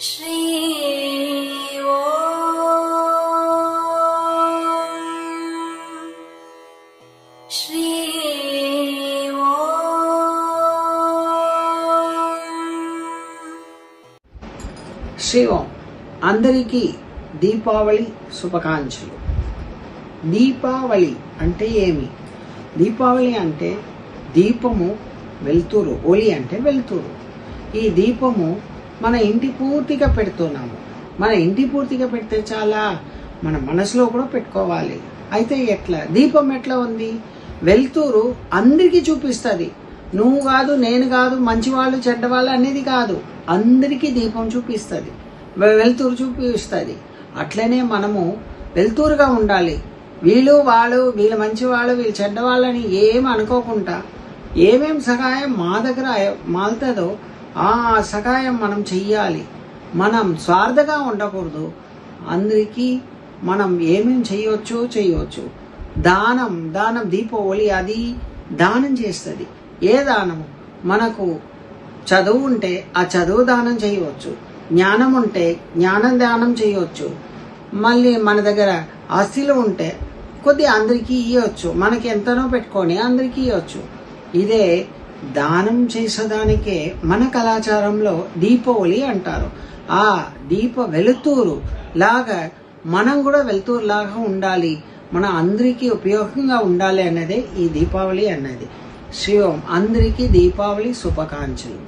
శ్రీ శ్రీ ఓం అందరికీ దీపావళి శుభాకాంక్షలు. దీపావళి అంటే ఏమి? దీపావళి అంటే దీపము వెలుతురు, ఒలి అంటే వెలుతురు. ఈ దీపము మన ఇంటి పూర్తిగా పెడుతున్నాము. మన ఇంటి పూర్తిగా పెడితే చాలా, మన మనసులో కూడా పెట్టుకోవాలి. అయితే ఎట్లా? దీపం ఎట్లా ఉంది? వెలుతురు అందరికీ చూపిస్తుంది. నువ్వు కాదు, నేను కాదు, మంచివాళ్ళు చెడ్డవాళ్ళు అనేది కాదు, అందరికీ దీపం చూపిస్తుంది, వెలుతురు చూపిస్తుంది. అట్లనే మనము వెలుతురుగా ఉండాలి. వీళ్ళు వాళ్ళు, వీళ్ళు మంచివాళ్ళు, వీళ్ళు చెడ్డవాళ్ళని ఏం అనుకోకుండా ఏమేం సహాయం మా దగ్గర మాలుతుందో ఆ సహాయం మనం చెయ్యాలి. మనం స్వార్థంగా ఉండకూడదు. అందరికీ మనం ఏమేం చేయవచ్చు. దానం దీపావళి అది దానం చేస్తుంది. ఏ దానము? మనకు చదువు ఉంటే ఆ చదువు దానం చేయవచ్చు, జ్ఞానం ఉంటే జ్ఞానం దానం చేయవచ్చు. మళ్ళీ మన దగ్గర ఆస్తులు ఉంటే కొద్దిగా అందరికీ ఇవ్వచ్చు, మనకి ఎంతనో పెట్టుకొని అందరికీ ఇవ్వచ్చు. ఇదే దానం చేసేదానికే మన కళాచారంలో దీపావళి అంటారు. ఆ దీప వెలుతురు లాగా మనం కూడా వెలుతురు లాగా ఉండాలి, మన అందరికీ ఉపయోగంగా ఉండాలి అన్నదే ఈ దీపావళి అన్నది. శ్రీ ఓం అందరికీ దీపావళి శుభాకాంక్షలు.